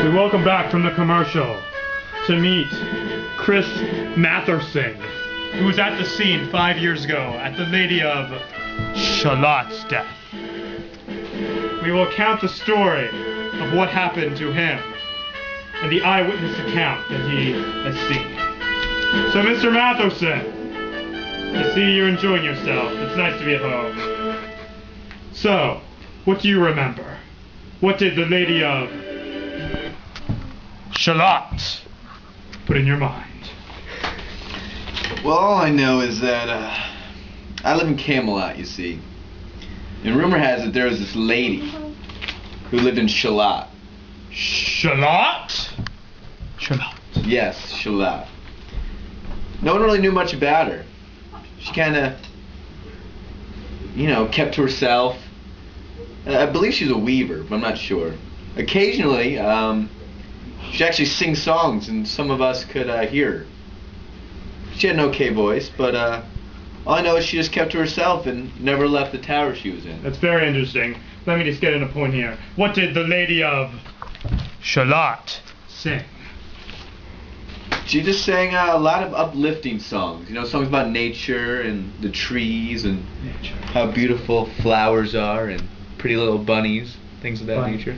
We welcome back from the commercial to meet Chris Matherson, who was at the scene 5 years ago at the Lady of Shallot's death. We will count the story of what happened to him and the eyewitness account that he has seen. So, Mr. Matherson, I see you're enjoying yourself. It's nice to be at home. So, what do you remember? What did the Lady of Shallot put in your mind? Well, all I know is that I live in Camelot, you see. And rumor has it there was this lady who lived in Shallot. Shallot? Shallot. Yes, Shallot. No one really knew much about her. She kind of, kept to herself. I believe she's a weaver, but I'm not sure. Occasionally, she actually sings songs, and some of us could hear her. She had an okay voice, but all I know is she just kept to herself and never left the tower she was in. That's very interesting. Let me just get in a point here. What did the Lady of Shallot sing? She just sang a lot of uplifting songs. Songs about nature and the trees and how beautiful flowers are and pretty little bunnies, things of that nature.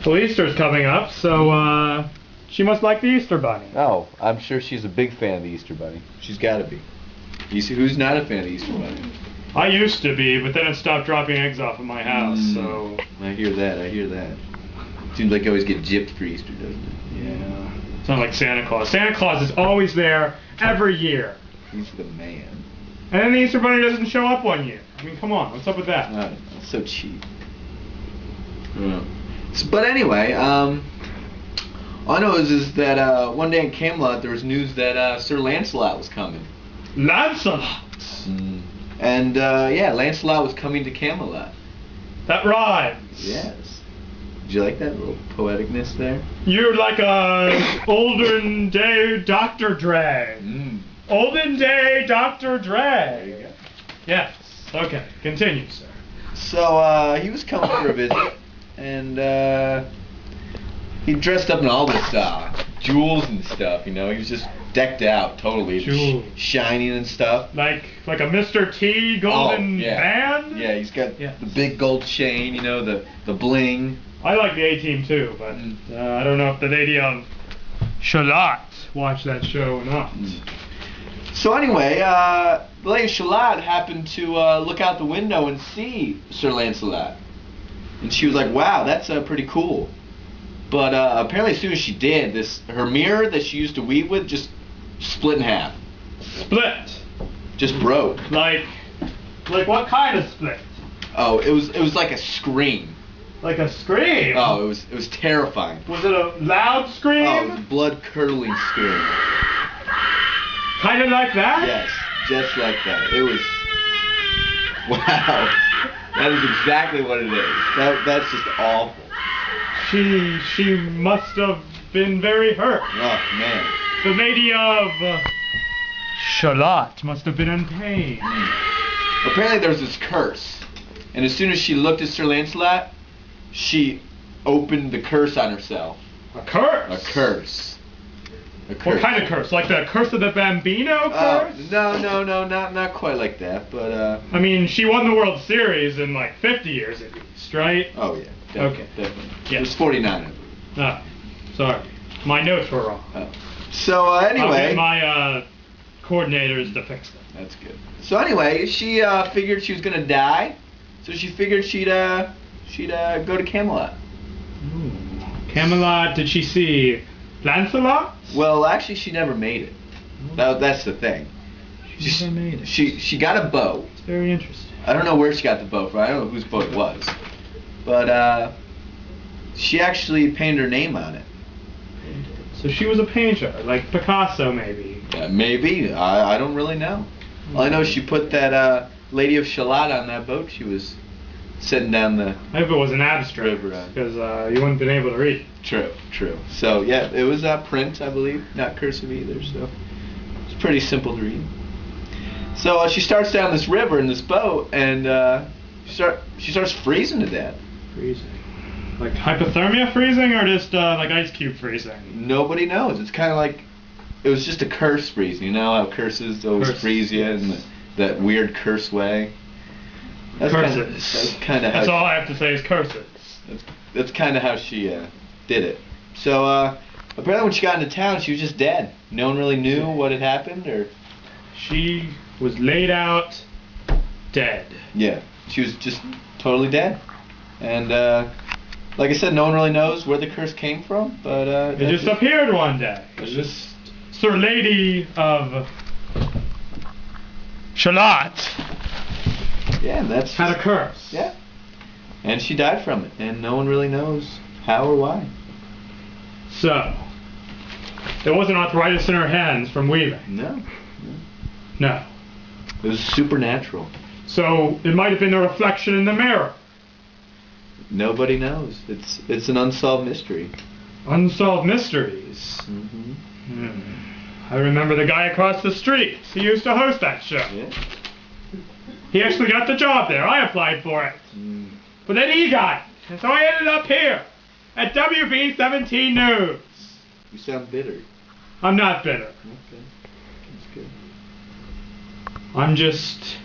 Well, Easter's coming up, so she must like the Easter Bunny. Oh, I'm sure she's a big fan of the Easter Bunny. She's got to be. You see, who's not a fan of the Easter Bunny? I used to be, but then it stopped dropping eggs off at my house, so... I hear that. Seems like I always get gypped for Easter, doesn't it? Yeah. It's not like Santa Claus. Santa Claus is always there every year. He's the man. And then the Easter Bunny doesn't show up one year. I mean, come on, what's up with that? That's so cheap. But anyway, all I know is that one day in Camelot there was news that Sir Lancelot was coming. Lancelot? And Lancelot was coming to Camelot. That rhymes. Yes. Did you like that little poeticness there? You're like a olden day Dr. Dre. Olden day Dr. Dre. There you go. Yes. Okay. Continue, sir. So he was coming for a visit, and he dressed up in all this jewels and stuff. He was just decked out totally, jewels, shining and stuff. Like a Mr. T golden band. Yeah, he's got the big gold chain. The bling. I like the A-Team too, but I don't know if the Lady of Shallot watched that show or not. So anyway, the Lady of Shallot happened to look out the window and see Sir Lancelot. And she was like, wow, that's pretty cool. But apparently as soon as she did, her mirror that she used to weave with just split in half. Split? Just broke. Like what kind of split? Oh, it was like a scream. Like a scream? Oh, it was terrifying. Was it a loud scream? Oh, it was a blood-curdling scream. Kind of like that? Yes, just like that. It was... Wow. That is exactly what it is. That's just awful. She must have been very hurt. Oh, man. The Lady of Shallot must have been in pain. Apparently there was this curse. And as soon as she looked at Sir Lancelot, she opened the curse on herself. A curse? A curse. What kind of curse? Like the curse of the Bambino curse? No, not quite like that, but I mean, she won the World Series in like 50 years at least, right? Oh yeah, definitely, definitely. Yeah. It was 49 of them. Oh, sorry. My notes were wrong. Oh. So anyway... I'll get my coordinators to fix them. That's good. So anyway, she figured she was gonna die, so she figured she'd go to Camelot. Ooh. Camelot, did she see Lancelot? Well, actually, she never made it. That's the thing. She never made it. She got a bow. It's very interesting. I don't know where she got the bow from. I don't know whose bow it was. But she actually painted her name on it. So she was a painter, like Picasso maybe. Maybe. I don't really know. All I know is she put that Lady of Shallot on that boat she was setting down the... I hope it was an abstract, because you wouldn't have been able to read. True. So, yeah, it was print, I believe, not cursive either, so it's pretty simple to read. So she starts down this river in this boat, and she starts freezing to death. Freezing. Like hypothermia freezing or just like ice cube freezing? Nobody knows. It's kind of like it was just a curse freezing. You know how curses always freeze you in that weird curse way. Curses. That's all I have to say is curses. That's kind of how she did it. So apparently when she got into town, she was just dead. No one really knew what had happened, or she was laid out dead. Yeah, she was just totally dead. And like I said, no one really knows where the curse came from, but it just appeared one day. It was just Sir Lady of Shallot. Yeah, and that's had a curse. Yeah. And she died from it, and no one really knows how or why. So, there wasn't arthritis in her hands from weaving? No. No. It was supernatural. So, it might have been a reflection in the mirror? Nobody knows. It's an unsolved mystery. Unsolved mysteries? Mm-hmm. I remember the guy across the street. He used to host that show. Yeah. He actually got the job there. I applied for it. But then he got it. And so I ended up here at WB17 News. You sound bitter. I'm not bitter. Okay. That's good. I'm just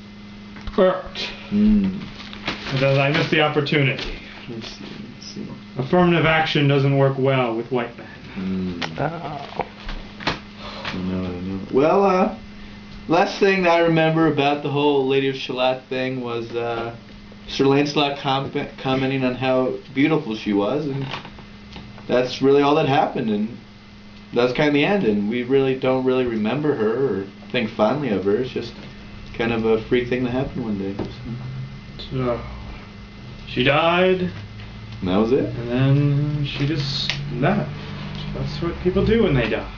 irked. Because I missed the opportunity. Let's see. Affirmative action doesn't work well with white men. I know. Well, last thing that I remember about the whole Lady of Shallot thing was Sir Lancelot commenting on how beautiful she was, and that's really all that happened, and that's kind of the end, and we really don't really remember her or think fondly of her. It's just kind of a freak thing that happened one day. So, she died. And that was it. And then she just left. That's what people do when they die.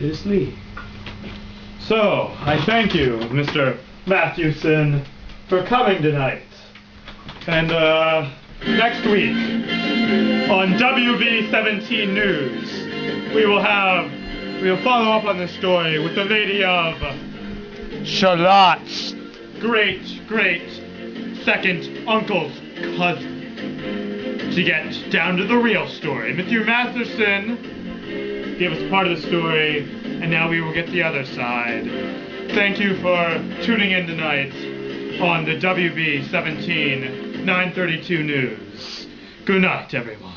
They just leave. So, I thank you, Mr. Matthewson, for coming tonight. And next week on WB17 News, we will follow up on this story with the Lady of Shallot's great second uncle's cousin to get down to the real story. Matthew Masterson gave us part of the story, and now we will get the other side. Thank you for tuning in tonight on the WB17 932 News. Good night, everyone.